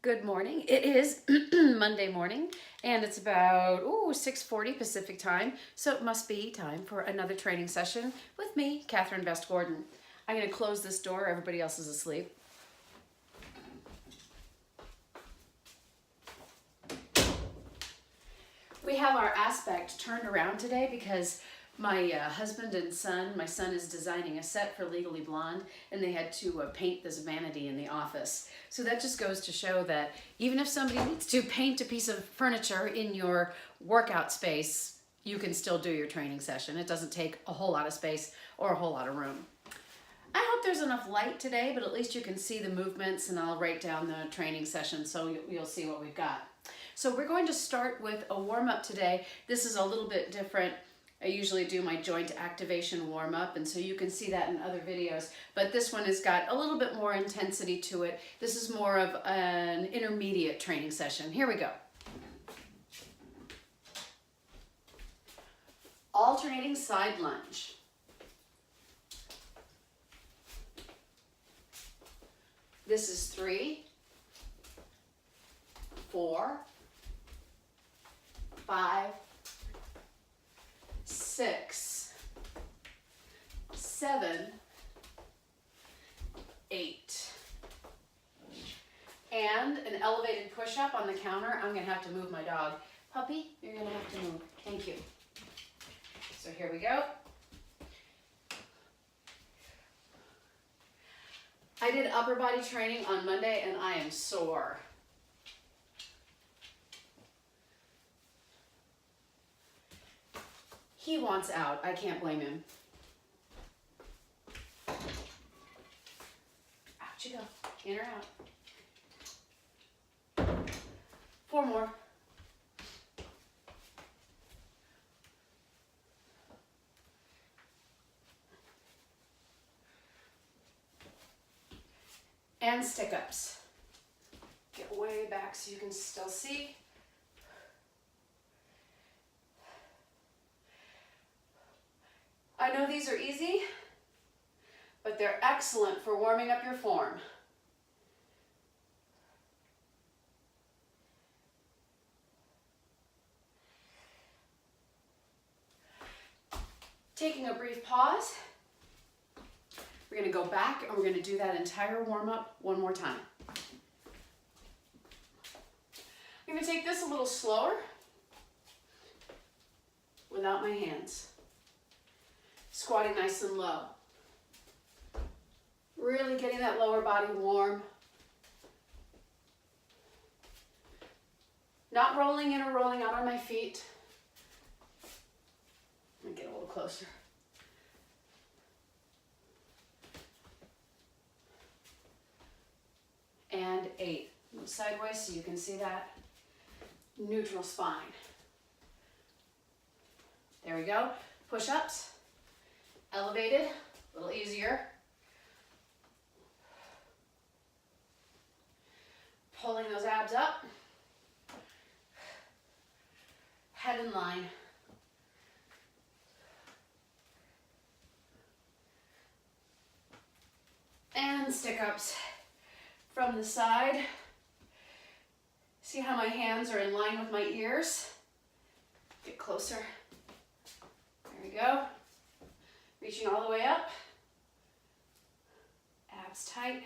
Good morning. It is Monday morning and it's about 6:40 Pacific time. So it must be time for another training session with me, Catherine Best Gordon. I'm going to close this door. Everybody else is asleep. We have our aspect turned around today because my husband and son, my son is designing a set for Legally Blonde, and they had to paint this vanity in the office. So that just goes to show that even if somebody needs to paint a piece of furniture in your workout space, you can still do your training session. It doesn't take a whole lot of space or a whole lot of room. I hope there's enough light today, but at least you can see the movements, and I'll write down the training session so you'll see what we've got. So we're going to start with a warm-up today. This is a little bit different. I usually do my joint activation warm-up, and so you can see that in other videos, but this one has got a little bit more intensity to it. This is more of an intermediate training session. Here we go. Alternating side lunge. This is 3, 4, 5, 6, 7, 8. And an elevated push-up on the counter. I'm going to have to move my dog. Puppy, you're going to have to move. Thank you. So here we go. I did upper body training on Monday and I am sore. He wants out. I can't blame him. Out you go. In or out. 4 more. And stick-ups. Get way back so you can still see. I know these are easy, but they're excellent for warming up your form. Taking a brief pause, we're going to go back and we're going to do that entire warm-up one more time. I'm going to take this a little slower without my hands. Squatting nice and low. Really getting that lower body warm. Not rolling in or rolling out on my feet. Let me get a little closer. And 8. Move sideways so you can see that. Neutral spine. There we go. Push-ups. Elevated, a little easier. Pulling those abs up. Head in line. And stick-ups from the side. See how my hands are in line with my ears? Get closer. There we go. Reaching all the way up. Abs tight.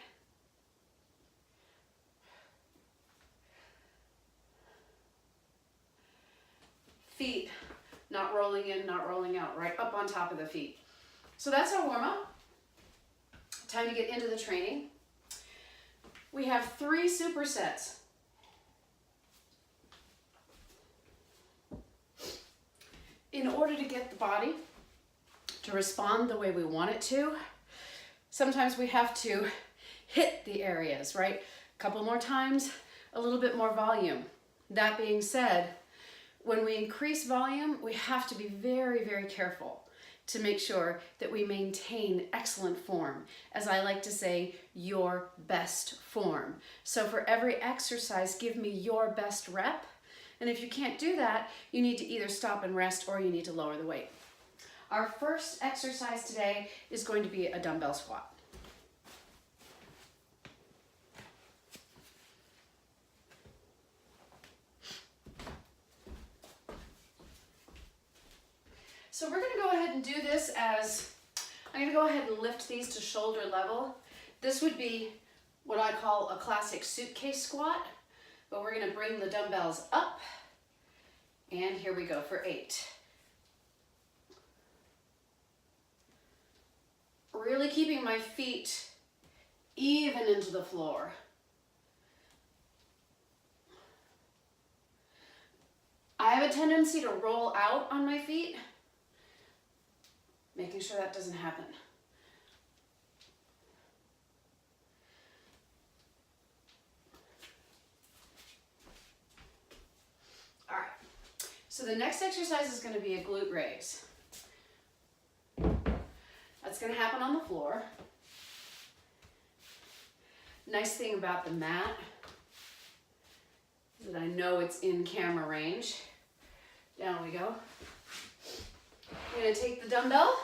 Feet not rolling in, not rolling out, right up on top of the feet. So that's our warm-up. Time to get into the training. We have 3 supersets. In order to get the body to respond the way we want it to, sometimes we have to hit the areas, right? A couple more times, a little bit more volume. That being said, when we increase volume, we have to be very, very careful to make sure that we maintain excellent form. As I like to say, your best form. So for every exercise, give me your best rep. And if you can't do that, you need to either stop and rest or you need to lower the weight. Our first exercise today is going to be a dumbbell squat. So we're gonna go ahead and do this as, I'm gonna go ahead and lift these to shoulder level. This would be what I call a classic suitcase squat, but we're gonna bring the dumbbells up, and here we go for 8. Really keeping my feet even into the floor. I have a tendency to roll out on my feet, making sure that doesn't happen. All right, so the next exercise is going to be a glute raise. That's going to happen on the floor. Nice thing about the mat is that I know it's in camera range. Down we go. I'm going to take the dumbbell.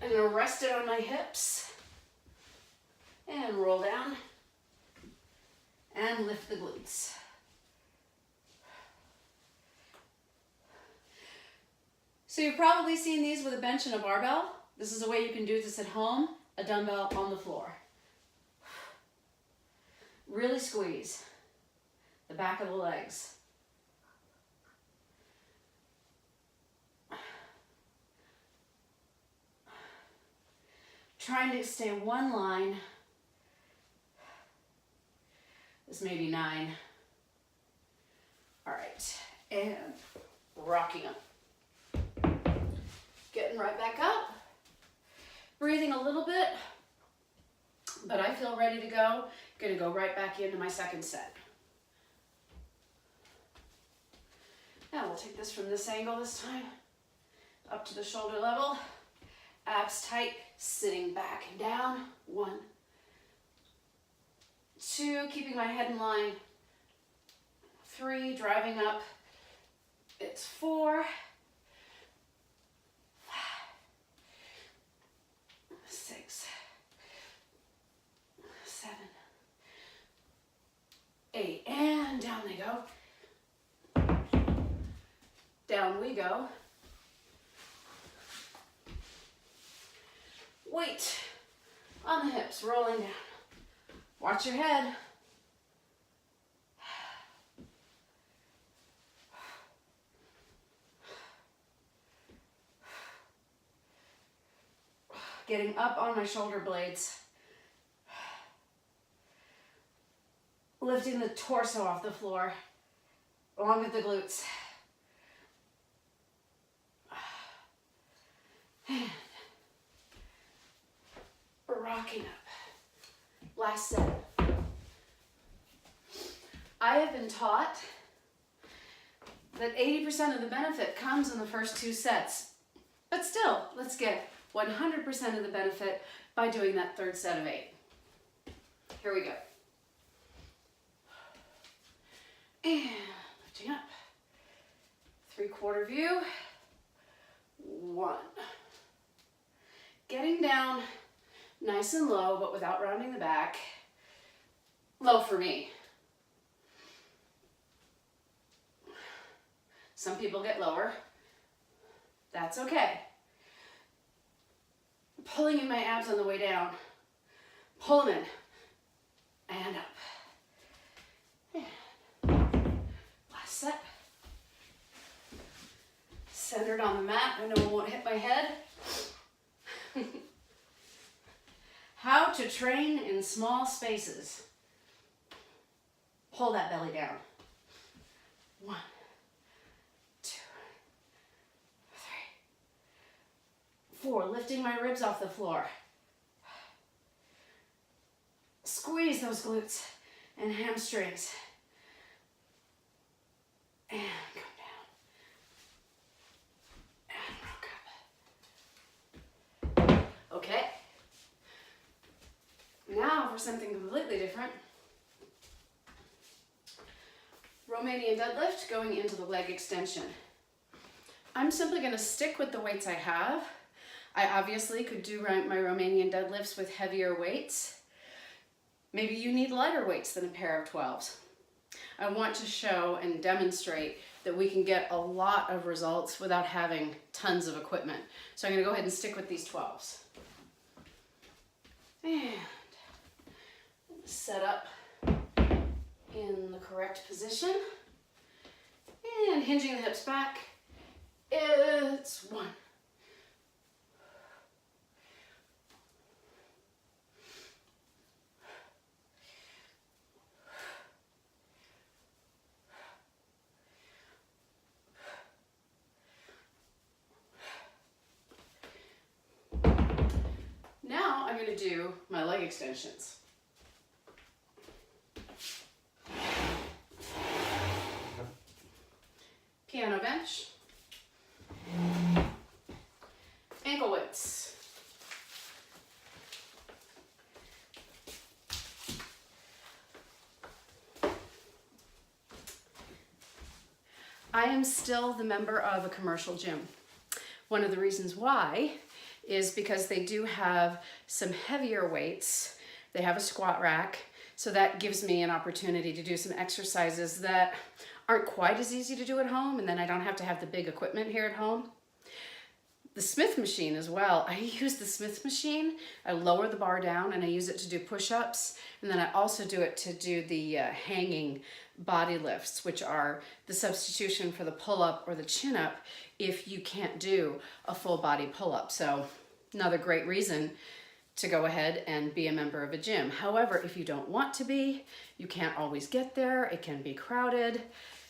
I'm going to rest it on my hips and roll down and lift the glutes. So you've probably seen these with a bench and a barbell. This is a way you can do this at home, a dumbbell on the floor. Really squeeze the back of the legs. Trying to stay one line. This may be 9. All right, and rocking up. Getting right back up. Breathing a little bit, but I feel ready to go. Gonna go right back into my second set. Now we'll take this from this angle this time, up to the shoulder level. Abs tight, sitting back and down. 1, 2, keeping my head in line. 3, driving up. It's 4. 6, 7, 8, and down they go. Down we go. Weight on the hips, rolling down. Watch your head. Getting up on my shoulder blades. Lifting the torso off the floor, along with the glutes. And rocking up. Last set. I have been taught that 80% of the benefit comes in the first 2 sets. But still, let's get 100% of the benefit by doing that 3rd set of 8. Here we go. And lifting up. 3/4 view. 1. Getting down nice and low, but without rounding the back. Low for me. Some people get lower. That's okay. Pulling in my abs on the way down. Pull them in. And up. And last set. Centered on the mat. I know I won't hit my head. How to train in small spaces. Pull that belly down. 1, 2, 3, 4. Lifting my ribs off the floor. Squeeze those glutes and hamstrings. And come down. And rock up. Okay. Now for something completely different. Romanian deadlift, going into the leg extension. I'm simply going to stick with the weights I have. I obviously could do my Romanian deadlifts with heavier weights. Maybe you need lighter weights than a pair of 12s. I want to show and demonstrate that we can get a lot of results without having tons of equipment. So I'm gonna go ahead and stick with these 12s. And set up in the correct position. And hinging the hips back. It's 1. Now I'm going to do my leg extensions. Piano bench. Ankle weights. I am still the member of a commercial gym. One of the reasons why is because they do have some heavier weights. They have a squat rack, so that gives me an opportunity to do some exercises that aren't quite as easy to do at home, and then I don't have to have the big equipment here at home. The Smith machine as well. I use the Smith machine. I lower the bar down and I use it to do push-ups, and then I also do it to do the hanging body lifts, which are the substitution for the pull-up or the chin-up if you can't do a full body pull-up. So another great reason to go ahead and be a member of a gym. However, if you don't want to be, you can't always get there. It can be crowded.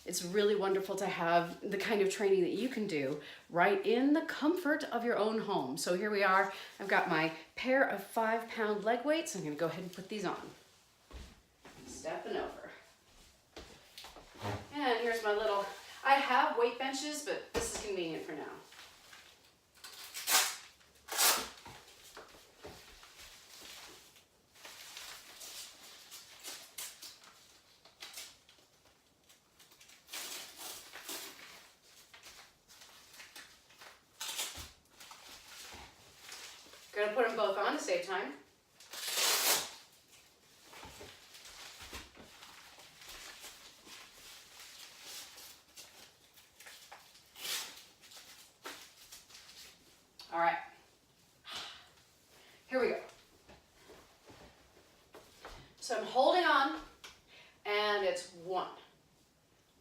It's really wonderful to have the kind of training that you can do right in the comfort of your own home. So here we are. I've got my pair of 5-pound leg weights. I'm going to go ahead and put these on. Stepping over. And here's my little, I have weight benches, but this is convenient for now. Gonna put them both on to save time. All right, here we go. So I'm holding on, and it's 1,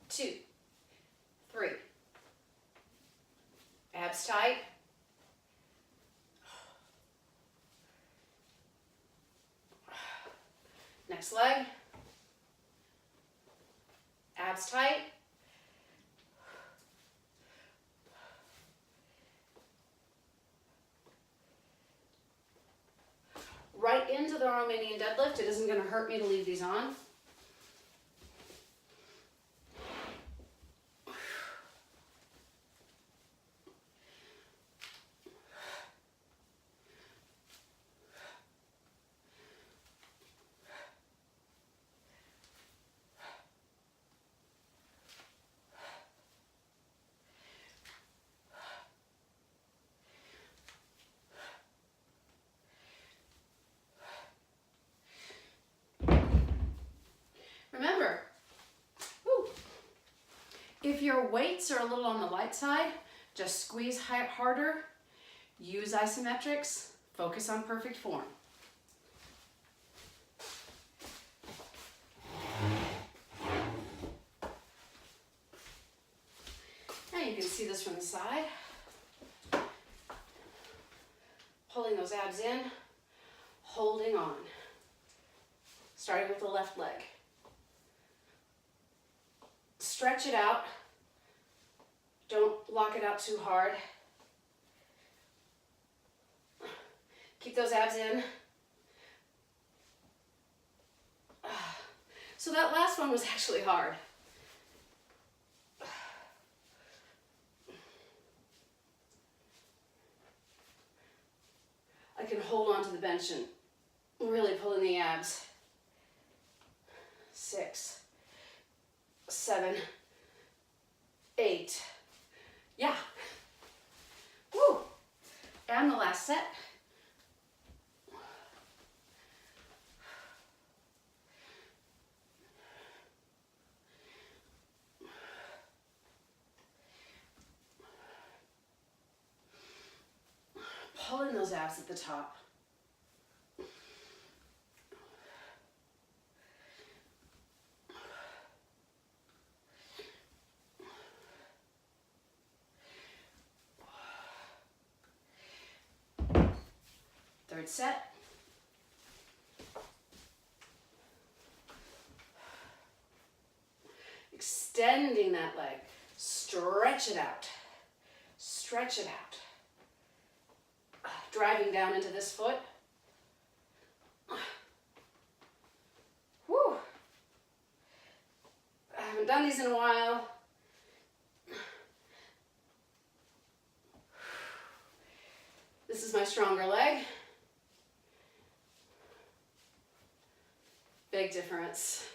2, 3. Abs tight. Next leg. Abs tight. Right into the Romanian deadlift. It isn't going to hurt me to leave these on. Remember, if your weights are a little on the light side, just squeeze harder, use isometrics, focus on perfect form. Now you can see this from the side. Pulling those abs in, holding on. Starting with the left leg. Stretch it out. Don't lock it out too hard. Keep those abs in. So that last one was actually hard. I can hold on to the bench and really pull in the abs. 6, 7, 8. Yeah. Woo. And the last set. those abs at the top. Third set. Extending that leg. Stretch it out. Stretch it out. Driving down into this foot. Whew. I haven't done these in a while. This is my stronger leg. Big difference.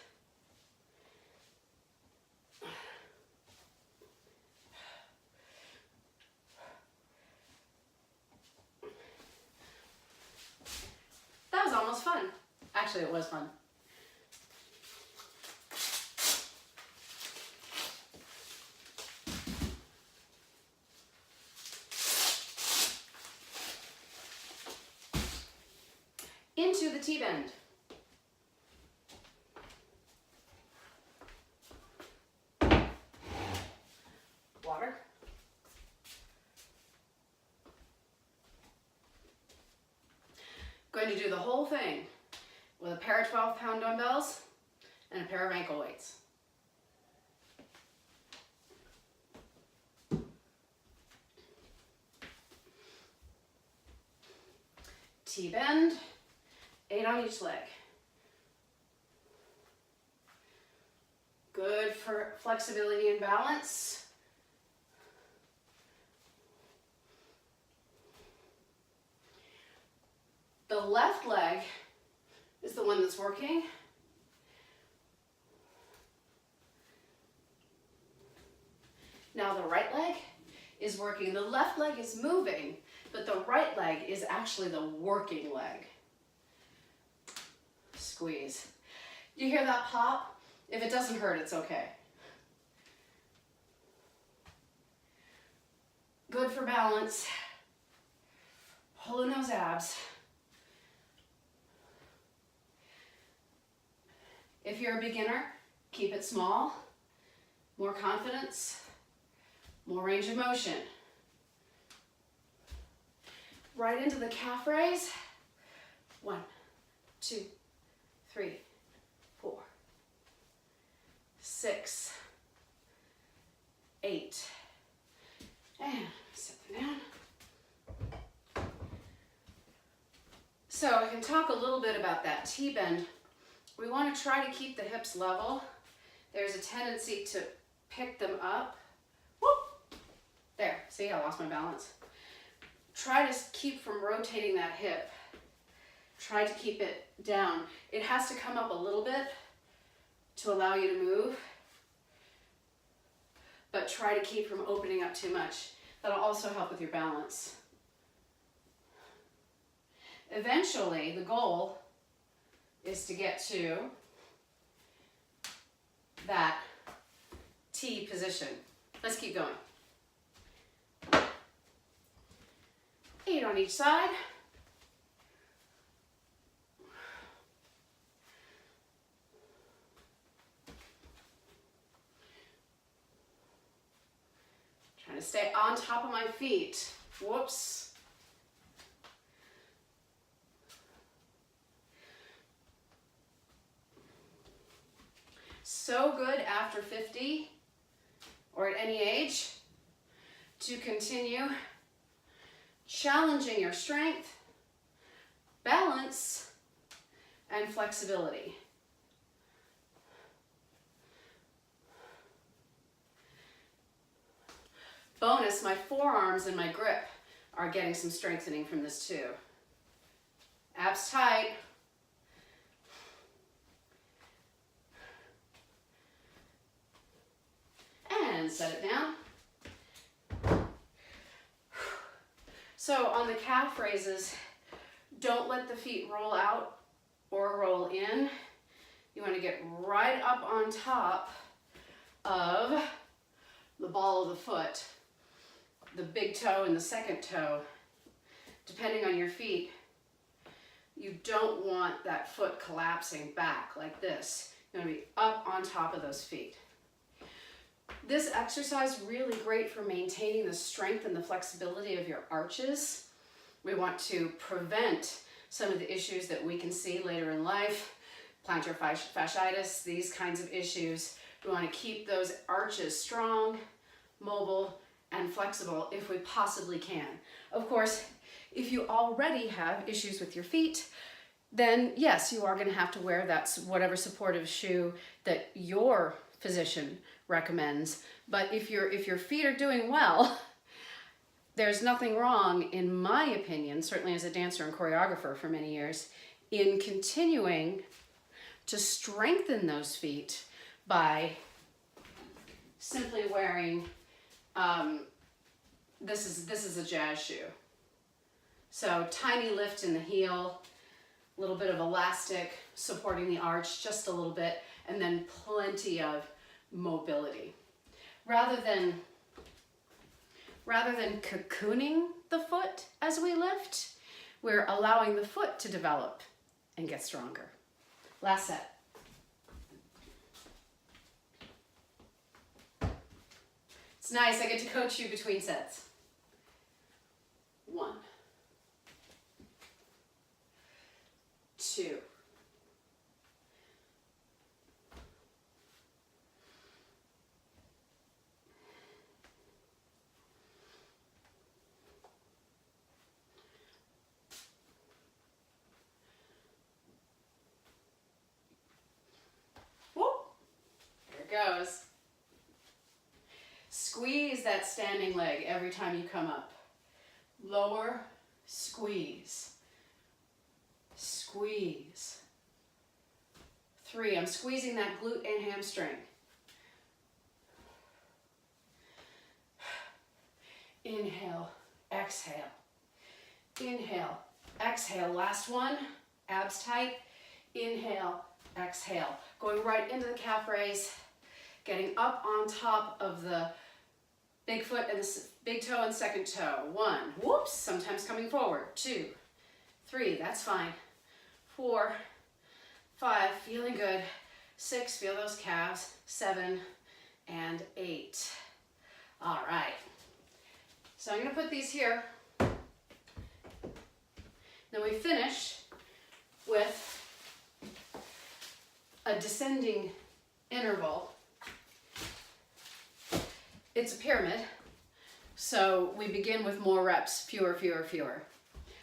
That was almost fun. Actually, it was fun. Into the T-bend. Water. Going to do the whole thing with a pair of 12-pound dumbbells and a pair of ankle weights. T-bend, 8 on each leg. Good for flexibility and balance. The left leg is the one that's working. Now the right leg is working. The left leg is moving, but the right leg is actually the working leg. Squeeze. You hear that pop? If it doesn't hurt, it's okay. Good for balance. Pulling those abs. If you're a beginner, keep it small. More confidence, more range of motion. Right into the calf raise. 1, 2, 3, 4, 6, 8. And set them down. So I can talk a little bit about that T-bend. We want to try to keep the hips level. There's a tendency to pick them up. Whoop! There, see, I lost my balance. Try to keep from rotating that hip. Try to keep it down. It has to come up a little bit to allow you to move, but try to keep from opening up too much. That'll also help with your balance. Eventually, the goal is to get to that T position. Let's keep going. 8 on each side. Trying to stay on top of my feet. Whoops. So good after 50 or at any age to continue challenging your strength, balance, and flexibility. Bonus, my forearms and my grip are getting some strengthening from this too. Abs tight. And set it down. So on the calf raises, don't let the feet roll out or roll in. You want to get right up on top of the ball of the foot, the big toe and the second toe. depending on your feet, you don't want that foot collapsing back like this. You want to be up on top of those feet. This exercise is really great for maintaining the strength and the flexibility of your arches. We want to prevent some of the issues that we can see later in life, plantar fasciitis, these kinds of issues. We want to keep those arches strong, mobile, and flexible if we possibly can. Of course, if you already have issues with your feet, then yes, you are going to have to wear that whatever supportive shoe that your physician recommends. But if your feet are doing well, there's nothing wrong, in my opinion, certainly as a dancer and choreographer for many years, in continuing to strengthen those feet by simply wearing, this is a jazz shoe. So tiny lift in the heel, a little bit of elastic supporting the arch just a little bit, and then plenty of mobility. Rather than cocooning the foot as we lift, we're allowing the foot to develop and get stronger. Last set. It's nice, I get to coach you between sets. 1, 2, 3. Goes. Squeeze that standing leg every time you come up. Lower, squeeze. Squeeze. 3, I'm squeezing that glute and hamstring. Inhale, exhale. Inhale, exhale. Last one, abs tight. Inhale, exhale. Going right into the calf raise. Getting up on top of the big foot and the big toe and second toe. 1, whoops, sometimes coming forward. 2, 3, that's fine. 4, 5, feeling good. 6, feel those calves. 7, and 8. All right. So I'm gonna put these here. Then we finish with a descending interval. It's a pyramid, so we begin with more reps, fewer, fewer, fewer.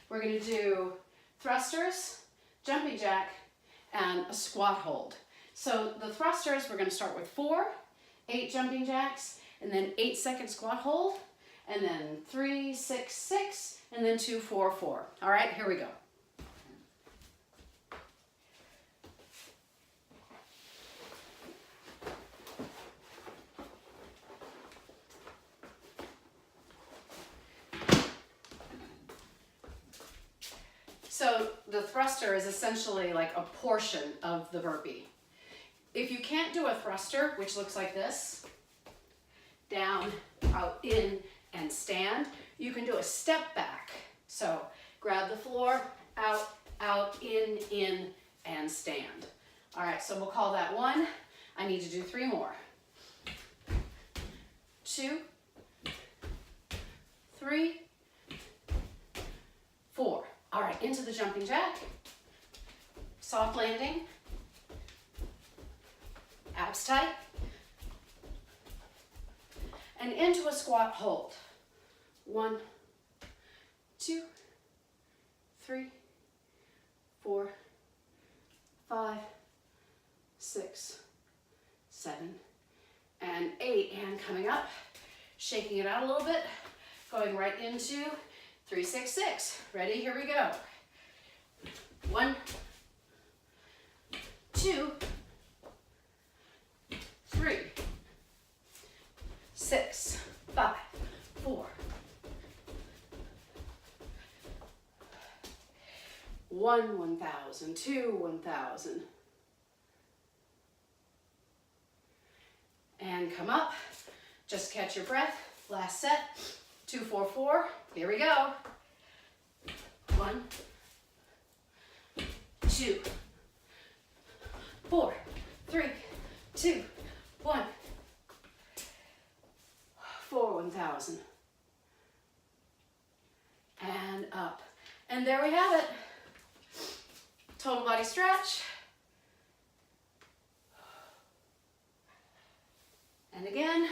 We're gonna do thrusters, jumping jack, and a squat hold. So the thrusters, we're gonna start with 4, 8 jumping jacks, and then 8-second squat hold, and then 3, 6, 6, and then 2, 4, 4. All right, here we go. So the thruster is essentially like a portion of the burpee. If you can't do a thruster, which looks like this, down, out, in, and stand, you can do a step back. So grab the floor, out, out, in, and stand. All right, so we'll call that 1. I need to do 3 more. 2, 3, 4. All right, into the jumping jack. Soft landing. Abs tight. And into a squat hold. 1, 2, 3, 4, 5, 6, 7, and 8. And coming up, shaking it out a little bit, going right into 3, 6, 6. Ready? Here we go. 1, 2, 3, 6, 5, 4. 1, 1,000, 2, 1,000. And come up. Just catch your breath. Last set. 2, 4, 4. Here we go. 1, 2, 4, 3, 2, 1. For 1,000. And up. And there we have it. Total body stretch. And again.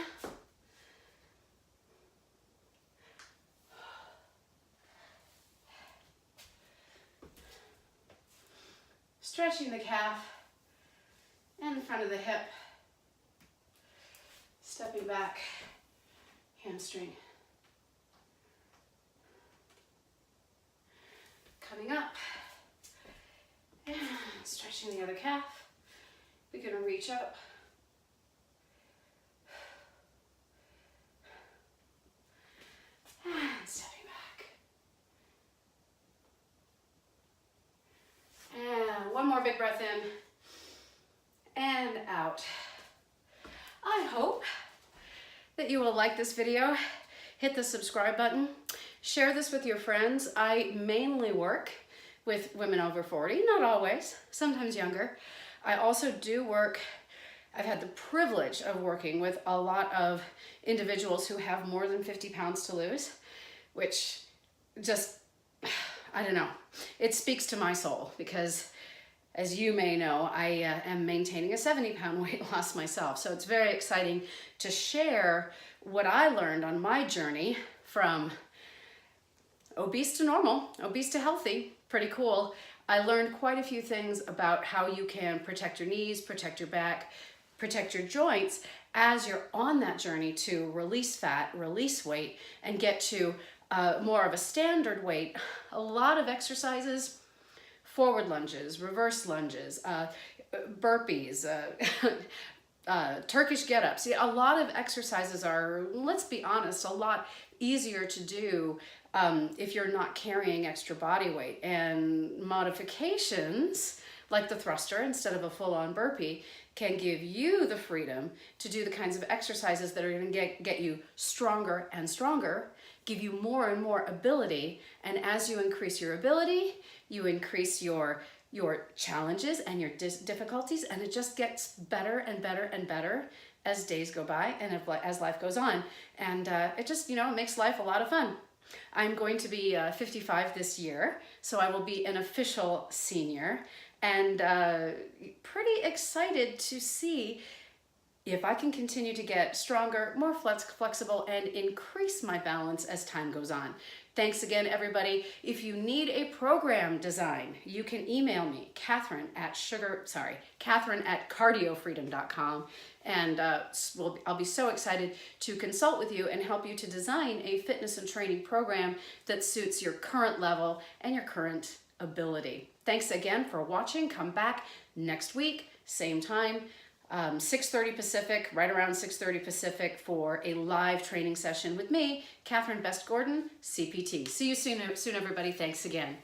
Stretching the calf and the front of the hip. Stepping back, hamstring. Coming up and stretching the other calf. We're going to reach up. And stepping back. And one more big breath in and out. I hope that you will like this video. Hit the subscribe button. Share this with your friends. I mainly work with women over 40, not always, sometimes younger. I also do work, I've had the privilege of working with a lot of individuals who have more than 50 pounds to lose, which just, I don't know, it speaks to my soul because as you may know, I am maintaining a 70-pound weight loss myself. So it's very exciting to share what I learned on my journey from obese to normal, obese to healthy, pretty cool. I learned quite a few things about how you can protect your knees, protect your back, protect your joints as you're on that journey to release fat, release weight, and get to more of a standard weight. A lot of exercises, forward lunges, reverse lunges, burpees, Turkish get-ups. A lot of exercises are, let's be honest, a lot easier to do if you're not carrying extra body weight. And modifications, like the thruster instead of a full-on burpee, can give you the freedom to do the kinds of exercises that are going to get you stronger and stronger, give you more and more ability, and as you increase your ability, you increase your challenges and your difficulties, and it just gets better and better and better as days go by and as life goes on. And it just, it makes life a lot of fun. I'm going to be 55 this year, so I will be an official senior, and pretty excited to see if I can continue to get stronger, more flexible, and increase my balance as time goes on. Thanks again, everybody. If you need a program design, you can email me, Catherine at cardiofreedom.com, and I'll be so excited to consult with you and help you to design a fitness and training program that suits your current level and your current ability. Thanks again for watching. Come back next week, same time, 6:30 Pacific, right around 6:30 Pacific, for a live training session with me, Catherine Best Gordon, CPT. See you soon, everybody. Thanks again.